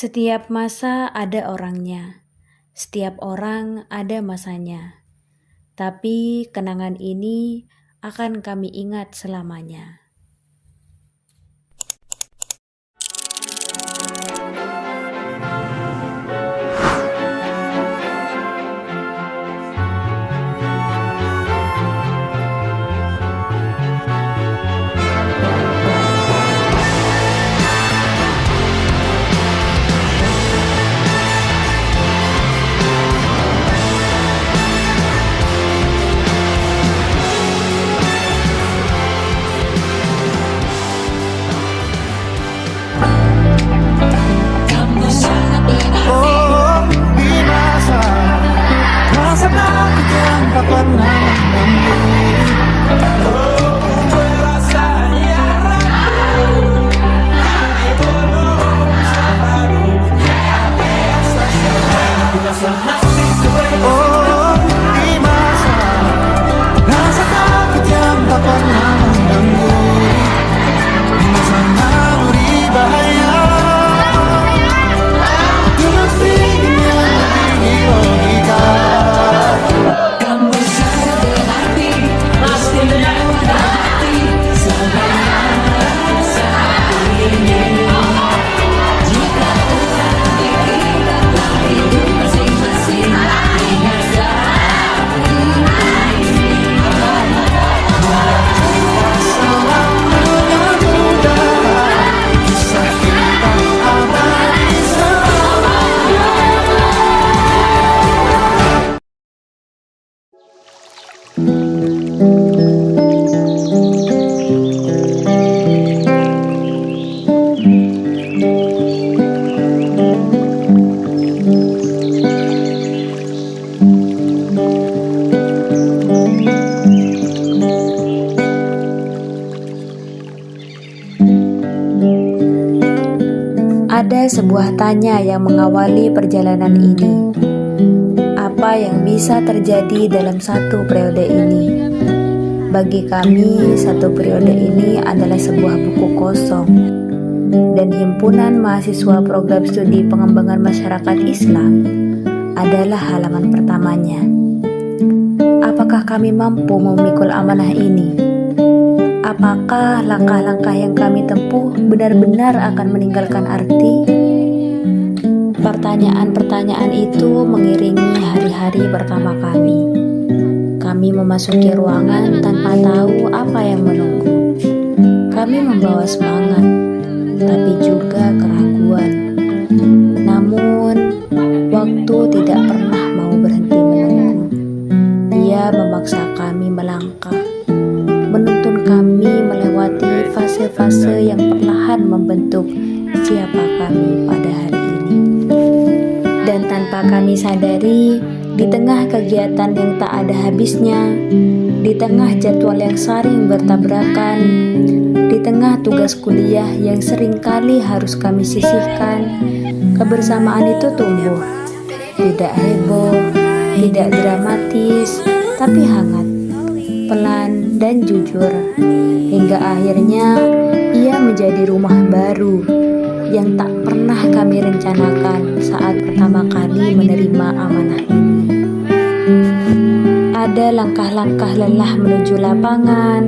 Setiap masa ada orangnya, setiap orang ada masanya. Tapi kenangan ini akan kami ingat selamanya. Ada sebuah tanya yang mengawali perjalanan ini. Apa yang bisa terjadi dalam satu periode ini? Bagi kami, satu periode ini adalah sebuah buku kosong. Dan Himpunan Mahasiswa Program Studi Pengembangan Masyarakat Islam adalah halaman pertamanya. Apakah kami mampu memikul amanah ini? Apakah langkah-langkah yang kami tempuh benar-benar akan meninggalkan arti? Pertanyaan-pertanyaan itu mengiringi hari-hari pertama kami. Kami memasuki ruangan tanpa tahu apa yang menunggu. Kami membawa semangat, tapi juga keraguan. Namun, waktu tidak pernah mau berhenti menunggu. Dia memaksa kami melangkah, menuntun kami melewati fase-fase yang perlahan membentuk siapa kami pada hari ini. Dan tanpa kami sadari, di tengah kegiatan yang tak ada habisnya, di tengah jadwal yang saring bertabrakan, di tengah tugas kuliah yang seringkali harus kami sisihkan, kebersamaan itu tumbuh. Tidak heboh, tidak dramatis, tapi hangat, pelan dan jujur, hingga akhirnya ia menjadi rumah baru yang tak pernah kami rencanakan saat pertama kali menerima amanah ini. Ada langkah-langkah lelah menuju lapangan,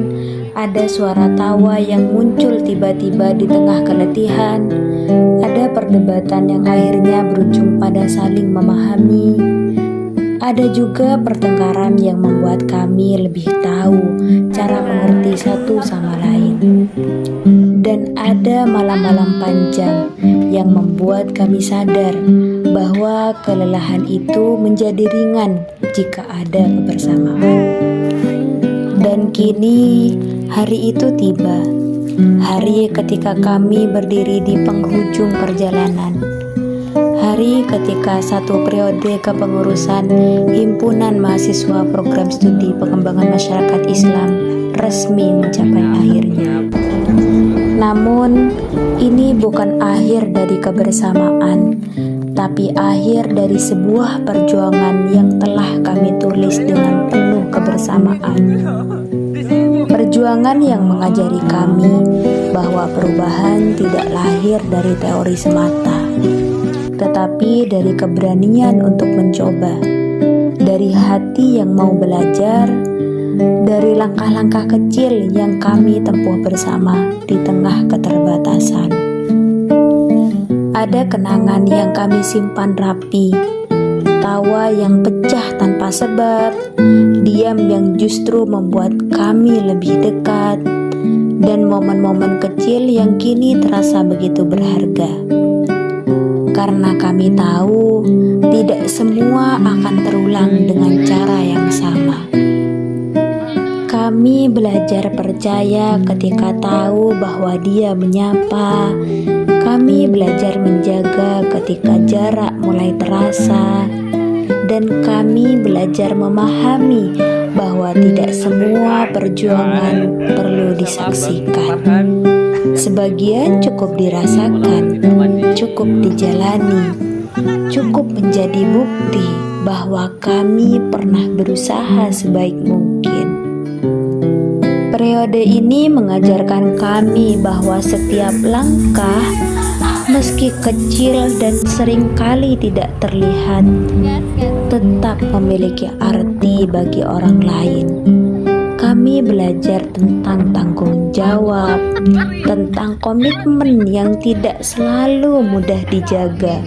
ada suara tawa yang muncul tiba-tiba di tengah keletihan, ada perdebatan yang akhirnya berujung pada saling memahami. Ada juga pertengkaran yang membuat kami lebih tahu cara mengerti satu sama lain. Dan ada malam-malam panjang yang membuat kami sadar bahwa kelelahan itu menjadi ringan jika ada kebersamaan. Dan kini hari itu tiba, hari ketika kami berdiri di penghujung perjalanan. Hari ketika satu periode kepengurusan Himpunan Mahasiswa Program Studi Pengembangan Masyarakat Islam resmi mencapai akhirnya. Namun, ini bukan akhir dari kebersamaan, tapi akhir dari sebuah perjuangan yang telah kami tulis dengan penuh kebersamaan. Perjuangan yang mengajari kami bahwa perubahan tidak lahir dari teori semata, tetapi dari keberanian untuk mencoba, dari hati yang mau belajar, dari langkah-langkah kecil yang kami tempuh bersama di tengah keterbatasan. Ada kenangan yang kami simpan rapi, tawa yang pecah tanpa sebab, diam yang justru membuat kami lebih dekat, dan momen-momen kecil yang kini terasa begitu berharga. Karena kami tahu tidak semua akan terulang dengan cara yang sama. Kami belajar percaya ketika tahu bahwa Dia menyapa. Kami belajar menjaga ketika jarak mulai terasa. Dan kami belajar memahami bahwa tidak semua perjuangan perlu disaksikan. Sebagian cukup dirasakan, cukup dijalani, cukup menjadi bukti bahwa kami pernah berusaha sebaik mungkin. Periode ini mengajarkan kami bahwa setiap langkah, meski kecil dan seringkali tidak terlihat, tetap memiliki arti bagi orang lain. Kami belajar tentang tanggung jawab, tentang komitmen yang tidak selalu mudah dijaga,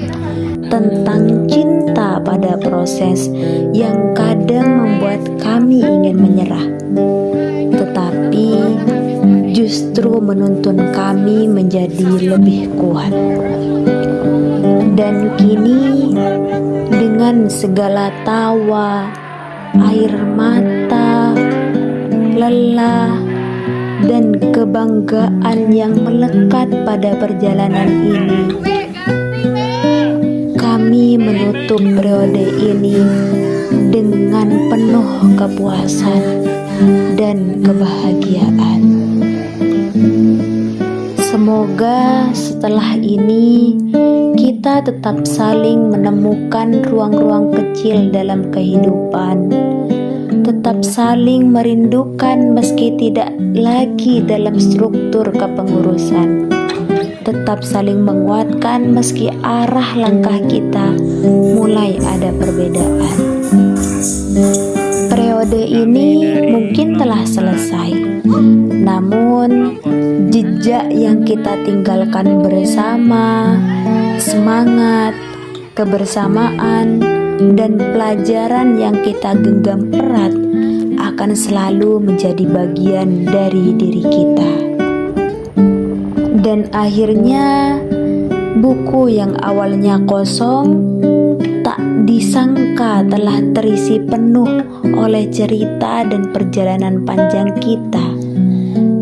tentang cinta pada proses yang kadang membuat kami ingin menyerah, tetapi justru menuntun kami menjadi lebih kuat. Dan kini, dengan segala tawa, air mata, lelah, dan kebanggaan yang melekat pada perjalanan ini, kami menutup periode ini dengan penuh kepuasan dan kebahagiaan. Semoga setelah ini kita tetap saling menemukan ruang-ruang kecil dalam kehidupan, tetap saling merindukan meski tidak lagi dalam struktur kepengurusan, tetap saling menguatkan meski arah langkah kita mulai ada perbedaan. Periode ini mungkin telah selesai, namun jejak yang kita tinggalkan bersama, semangat, kebersamaan, dan pelajaran yang kita genggam erat akan selalu menjadi bagian dari diri kita. Dan akhirnya, buku yang awalnya kosong tak disangka telah terisi penuh oleh cerita dan perjalanan panjang kita.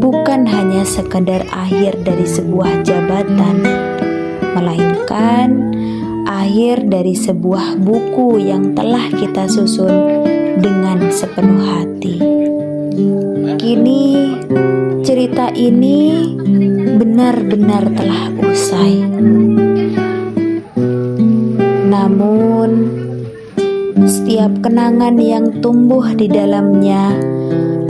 Bukan hanya sekedar akhir dari sebuah jabatan, melainkan akhir dari sebuah buku yang telah kita susun dengan sepenuh hati. Kini cerita ini benar-benar telah usai. Namun, setiap kenangan yang tumbuh di dalamnya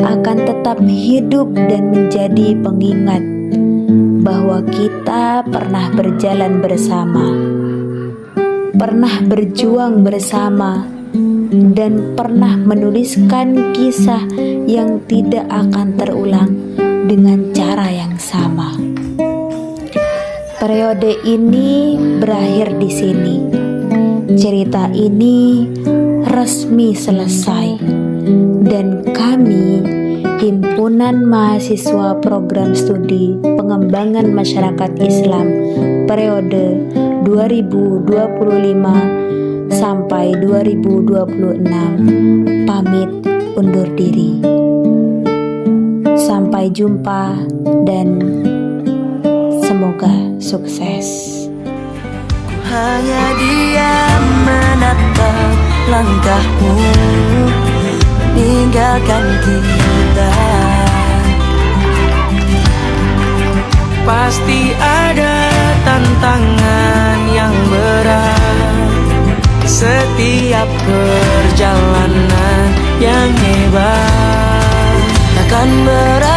akan tetap hidup dan menjadi pengingat bahwa kita pernah berjalan bersama, pernah berjuang bersama, dan pernah menuliskan kisah yang tidak akan terulang dengan cara yang sama. Periode ini berakhir di sini. Cerita ini resmi selesai, dan kami, Himpunan Mahasiswa Program Studi Pengembangan Masyarakat Islam periode 2025 sampai 2026, pamit undur diri. Sampai jumpa dan semoga sukses. Hanya diam menatap langkahmu, tinggalkan kita. Pasti ada tantangan yang berat, setiap perjalanan yang hebat takkan berat.